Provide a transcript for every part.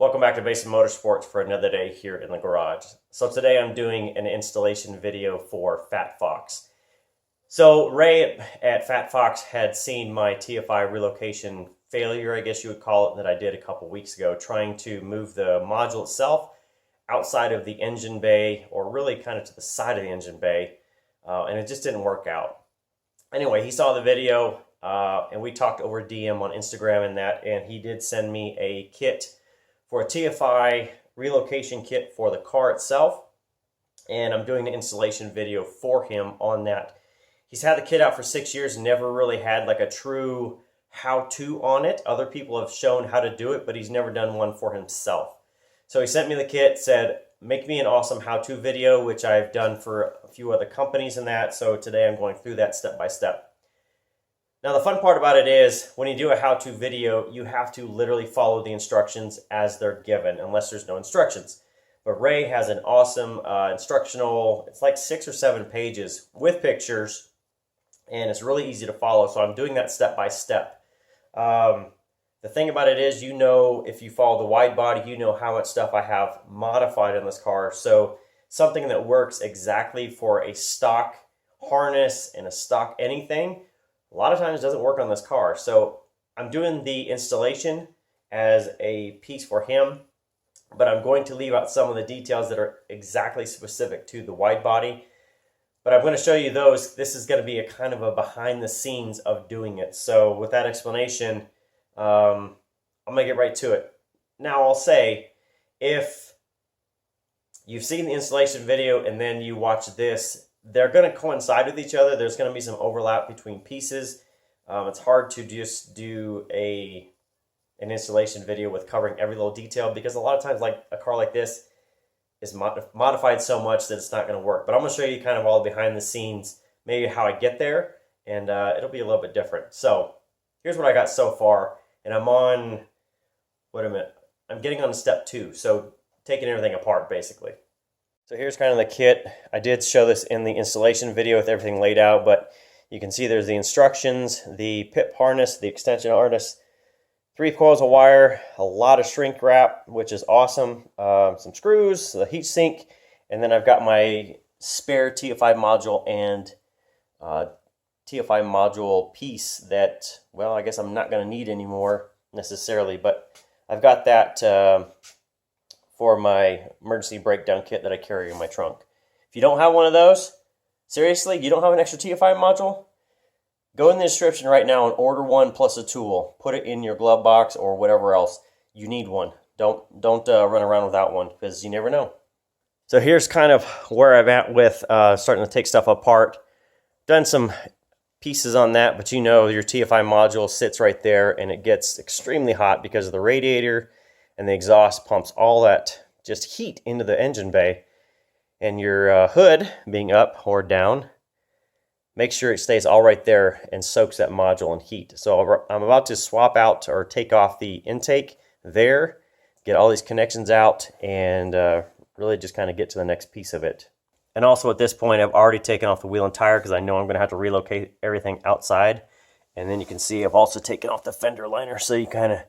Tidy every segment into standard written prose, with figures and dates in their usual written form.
Welcome back to Basin Motorsports for another day here in the garage. So today I'm doing an installation video for Fatfoxx. So Ray at Fatfoxx had seen my TFI relocation failure, I guess you would call it, that I did a couple weeks ago, trying to move the module itself outside of the engine bay, or really kind of to the side of the engine bay, and it just didn't work out. Anyway, he saw the video, and we talked over DM on Instagram and he did send me a kit for a TFI relocation kit for the car itself, and I'm doing the installation video for him on that. He's had the kit out for 6 years, never really had like a true how-to on it. Other people have shown how to do it, but he's never done one for himself. So he sent me the kit, said, make me an awesome how-to video, which I've done for a few other companies and that, so today I'm going through that step by step. Now the fun part about it is, when you do a how-to video, you have to literally follow the instructions as they're given, unless there's no instructions. But Ray has an awesome instructional, it's like 6 or 7 pages with pictures, and it's really easy to follow, so I'm doing that step by step. The thing about it is, you know, if you follow the wide body, you know how much stuff I have modified in this car. So something that works exactly for a stock harness and a stock anything, a lot of times doesn't work on this car. So I'm doing the installation as a piece for him, but I'm going to leave out some of the details that are exactly specific to the wide body. But I'm going to show you those. This is going to be a kind of a behind the scenes of doing it. So with that explanation, I'm going to get right to it. Now I'll say, if you've seen the installation video and then you watch this, they're going to coincide with each other. There's going to be some overlap between pieces. It's hard to just do an installation video with covering every little detail, because a lot of times, like a car like this is modified so much that it's not going to work. But I'm going to show you kind of all behind the scenes, maybe how I get there, and it'll be a little bit different. So here's what I got so far, and I'm on, wait a minute, I'm getting on step 2, so taking everything apart basically. So here's kind of the kit. I did show this in the installation video with everything laid out, but you can see there's the instructions, the pip harness, the extension harness, 3 coils of wire, a lot of shrink wrap, which is awesome, some screws, the heat sink, and then I've got my spare TFI module and TFI module piece that, well, I guess I'm not going to need anymore necessarily, but I've got that for my emergency breakdown kit that I carry in my trunk. If you don't have one of those, seriously, you don't have an extra TFI module, go in the description right now and order one plus a tool. Put it in your glove box or whatever else. You need one. Don't run around without one, because you never know. So here's kind of where I'm at with starting to take stuff apart. Done some pieces on that, but you know your TFI module sits right there, and it gets extremely hot because of the radiator, and the exhaust pumps all that just heat into the engine bay, and your hood being up or down, make sure it stays all right there and soaks that module in heat. So I'm about to swap out or take off the intake there, get all these connections out, and really just kind of get to the next piece of it. And also at this point, I've already taken off the wheel and tire, because I know I'm going to have to relocate everything outside. And then you can see I've also taken off the fender liner, so you kind of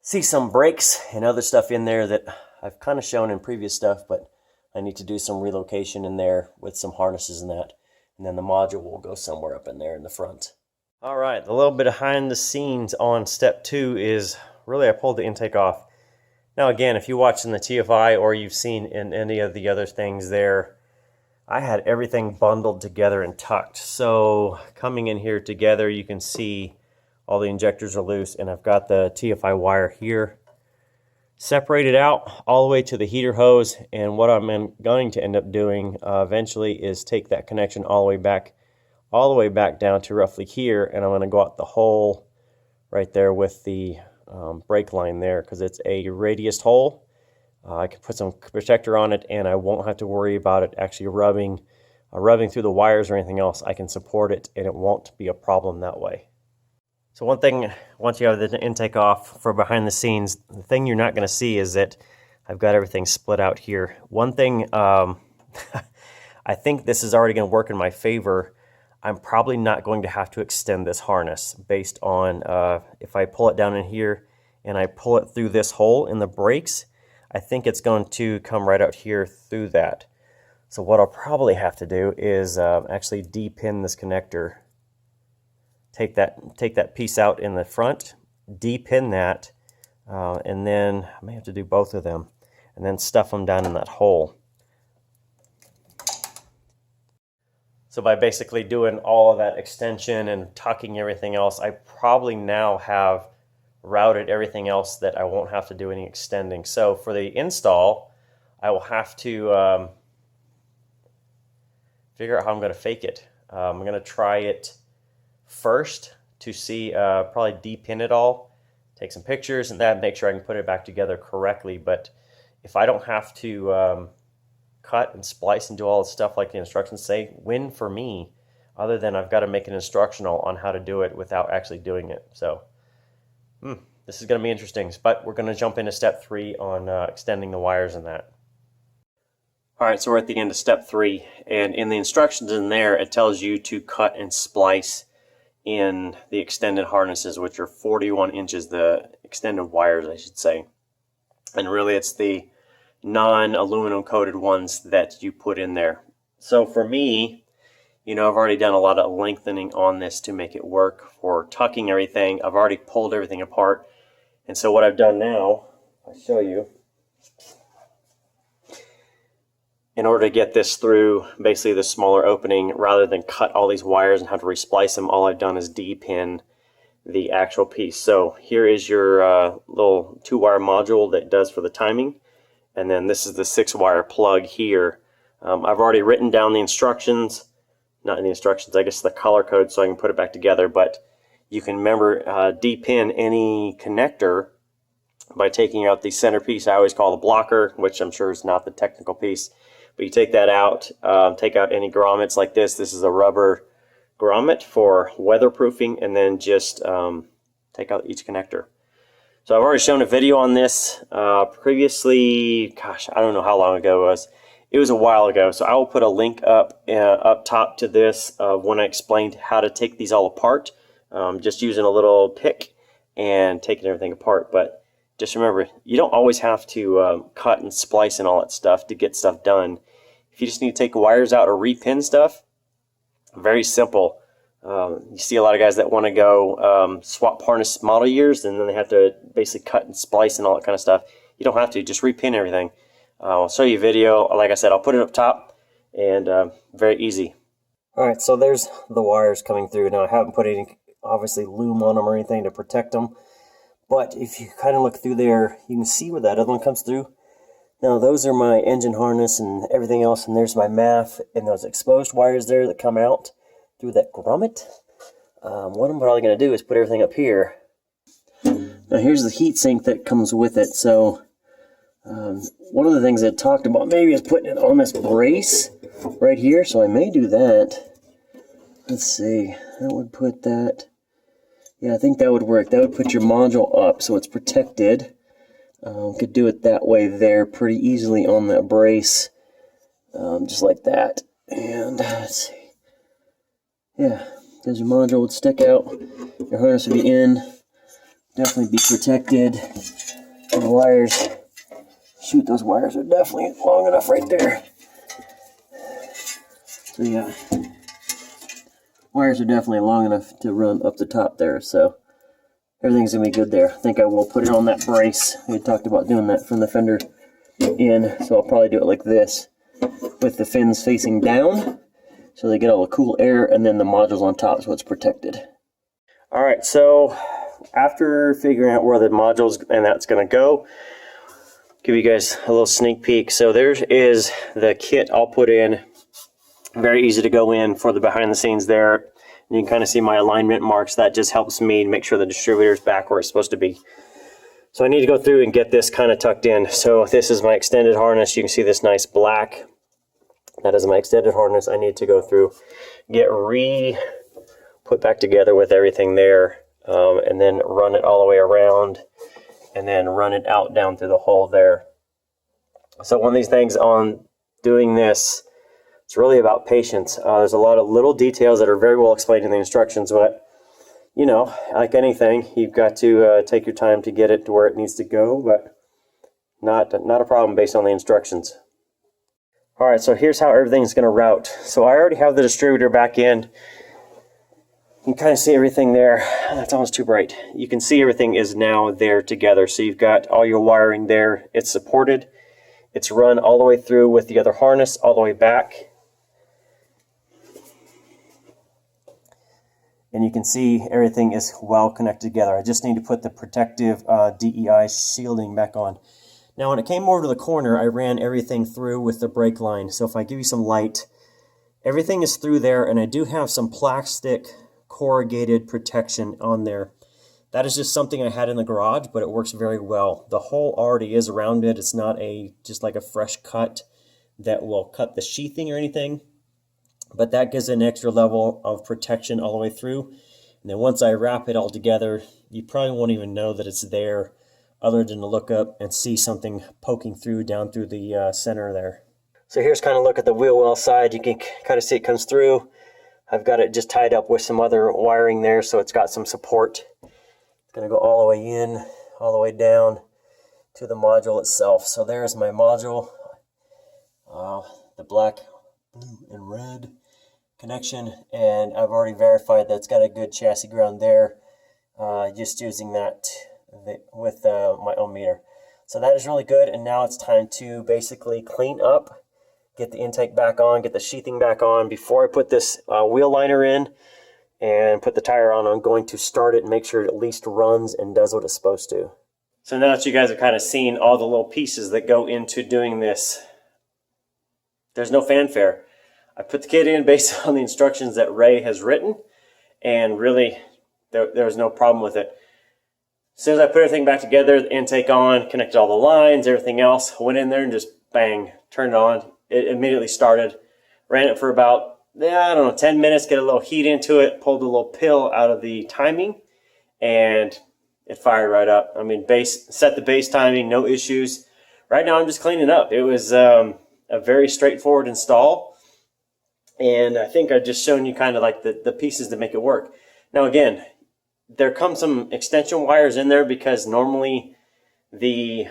see some brakes and other stuff in there that I've kind of shown in previous stuff, but I need to do some relocation in there with some harnesses and that. And then the module will go somewhere up in there in the front. All right, a little bit behind the scenes on step 2 is really I pulled the intake off. Now again, if you watch in the TFI or you've seen in any of the other things there, I had everything bundled together and tucked. So coming in here together, you can see all the injectors are loose, and I've got the TFI wire here separated out all the way to the heater hose. And what I'm going to end up doing eventually is take that connection all the way back down to roughly here, and I'm going to go out the hole right there with the brake line there, because it's a radius hole. I can put some protector on it, and I won't have to worry about it actually rubbing through the wires or anything else. I can support it, and it won't be a problem that way. So one thing, once you have the intake off for behind the scenes, the thing you're not going to see is that I've got everything split out here. One thing, I think this is already going to work in my favor. I'm probably not going to have to extend this harness based on if I pull it down in here and I pull it through this hole in the brakes, I think it's going to come right out here through that. So what I'll probably have to do is actually de-pin this connector. Take that piece out in the front, de-pin that, and then I may have to do both of them, and then stuff them down in that hole. So by basically doing all of that extension and tucking everything else, I probably now have routed everything else that I won't have to do any extending. So for the install, I will have to figure out how I'm going to fake it. I'm going to try it first to see, probably de-pin it all, take some pictures and that, make sure I can put it back together correctly. But if I don't have to cut and splice and do all the stuff like the instructions say, win for me, other than I've got to make an instructional on how to do it without actually doing it. So this is going to be interesting, but we're going to jump into step 3 on extending the wires and that. All right, so we're at the end of step 3, and in the instructions in there, it tells you to cut and splice in the extended harnesses, which are 41 inches, the extended wires, I should say. And really, it's the non-aluminum coated ones that you put in there. So for me, you know, I've already done a lot of lengthening on this to make it work for tucking everything. I've already pulled everything apart. And so what I've done now, I'll show you. In order to get this through basically the smaller opening, rather than cut all these wires and have to resplice them, all I've done is de-pin the actual piece. So here is your little 2-wire module that does for the timing. And then this is the 6-wire plug here. I've already written down the instructions, not in the instructions, I guess the color code, so I can put it back together. But you can remember de-pin any connector by taking out the center piece. I always call the blocker, which I'm sure is not the technical piece. But you take that out, take out any grommets like this. This is a rubber grommet for weatherproofing, and then just take out each connector. So I've already shown a video on this previously. Gosh, I don't know how long ago it was. It was a while ago. So I will put a link up top to this of when I explained how to take these all apart, just using a little pick and taking everything apart. But just remember, you don't always have to cut and splice and all that stuff to get stuff done. If you just need to take wires out or repin stuff, very simple. You see a lot of guys that want to go swap harness model years, and then they have to basically cut and splice and all that kind of stuff. You don't have to, just repin everything. I'll show you a video. Like I said, I'll put it up top, and very easy. All right, so there's the wires coming through. Now I haven't put any, obviously, loom on them or anything to protect them. But if you kind of look through there, you can see where that other one comes through. Now those are my engine harness and everything else, and there's my MAF and those exposed wires there that come out through that grommet. What I'm probably going to do is put everything up here. Now here's the heat sink that comes with it. So one of the things I talked about maybe is putting it on this brace right here. So I may do that. Let's see. That would put that. Yeah, I think that would work. That would put your module up so it's protected. Could do it that way there pretty easily on that brace, just like that. And let's see. Yeah, because your module would stick out, your harness would be in, definitely be protected. And the wires, shoot, those wires are definitely long enough right there. So yeah, wires are definitely long enough to run up the top there, so everything's going to be good there. I think I will put it on that brace. We talked about doing that from the fender in, so I'll probably do it like this, with the fins facing down, so they get all the cool air, and then the module's on top so it's protected. Alright, so after figuring out where the modules and that's going to go, give you guys a little sneak peek. So there is the kit I'll put in. Very easy to go in for the behind the scenes there. You can kind of see my alignment marks. That just helps me make sure the distributor is back where it's supposed to be. So I need to go through and get this kind of tucked in. So this is my extended harness. You can see this nice black. That is my extended harness. I need to go through, get put back together with everything there, and then run it all the way around, and then run it out down through the hole there. So one of these things on doing this, it's really about patience. There's a lot of little details that are very well explained in the instructions, but you know, like anything, you've got to take your time to get it to where it needs to go, but not a problem based on the instructions. All right, so here's how everything's going to route. So I already have the distributor back in. You can kind of see everything there. That's almost too bright. You can see everything is now there together. So you've got all your wiring there. It's supported. It's run all the way through with the other harness all the way back. And you can see everything is well connected together. I just need to put the protective DEI shielding back on. Now when it came over to the corner, I ran everything through with the brake line. So if I give you some light, everything is through there, and I do have some plastic corrugated protection on there. That is just something I had in the garage, but it works very well. The hole already is around it. It's not just like a fresh cut that will cut the sheathing or anything, but that gives an extra level of protection all the way through. And then once I wrap it all together, you probably won't even know that it's there other than to look up and see something poking through down through the center there. So here's kind of a look at the wheel well side. You can kind of see it comes through. I've got it just tied up with some other wiring there, so it's got some support. It's going to go all the way in, all the way down to the module itself. So there's my module. The black, blue, and red connection, and I've already verified that it's got a good chassis ground there, just using that with my own meter. So that is really good, and now it's time to basically clean up, get the intake back on, get the sheathing back on. Before I put this wheel liner in and put the tire on, I'm going to start it and make sure it at least runs and does what it's supposed to. So now that you guys have kind of seen all the little pieces that go into doing this, there's no fanfare. I put the kit in based on the instructions that Ray has written, and really there's no problem with it. As soon as I put everything back together, the intake on, connected all the lines, everything else, went in there and just bang, turned it on. It immediately started. Ran it for about, I don't know, 10 minutes, get a little heat into it, pulled a little pill out of the timing, and it fired right up. I mean, set the base timing, no issues. Right now I'm just cleaning up. It was a very straightforward install, and I think I've just shown you kind of like the pieces to make it work. Now again, there comes some extension wires in there because normally the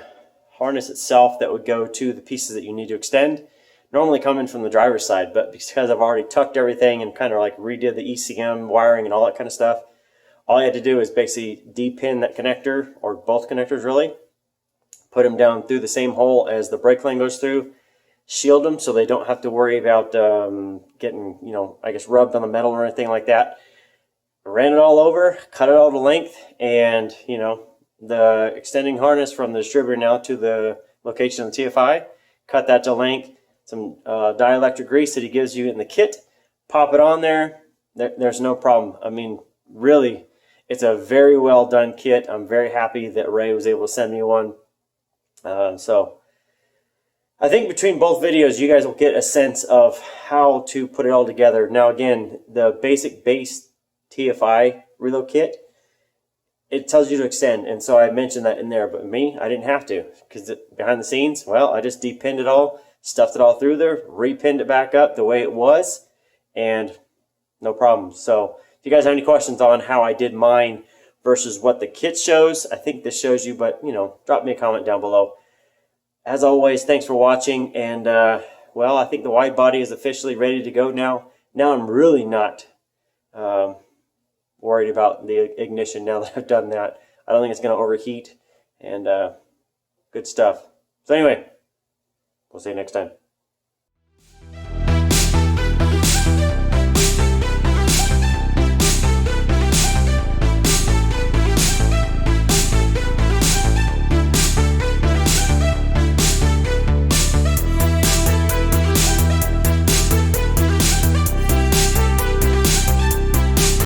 harness itself that would go to the pieces that you need to extend normally come in from the driver's side, but because I've already tucked everything and kind of like redid the ECM wiring and all that kind of stuff, all I had to do is basically de-pin that connector, or both connectors really, put them down through the same hole as the brake line goes through, shield them so they don't have to worry about getting, I guess, rubbed on the metal or anything like that. Ran it all over, cut it all to length, and the extending harness from the distributor now to the location of the TFI, cut that to length, some dielectric grease that he gives you in the kit, pop it on there, there's no problem. I mean, really, it's a very well done kit. I'm very happy that Ray was able to send me one. So I think between both videos, you guys will get a sense of how to put it all together. Now again, the basic base TFI reload kit, it tells you to extend, and so I mentioned that in there, but me, I didn't have to, because behind the scenes, well, I just de-pinned it all, stuffed it all through there, re-pinned it back up the way it was, and no problem. So if you guys have any questions on how I did mine versus what the kit shows, I think this shows you, but drop me a comment down below. As always, thanks for watching, and well, I think the wide body is officially ready to go now. Now I'm really not worried about the ignition now that I've done that. I don't think it's going to overheat, and good stuff. So anyway, we'll see you next time.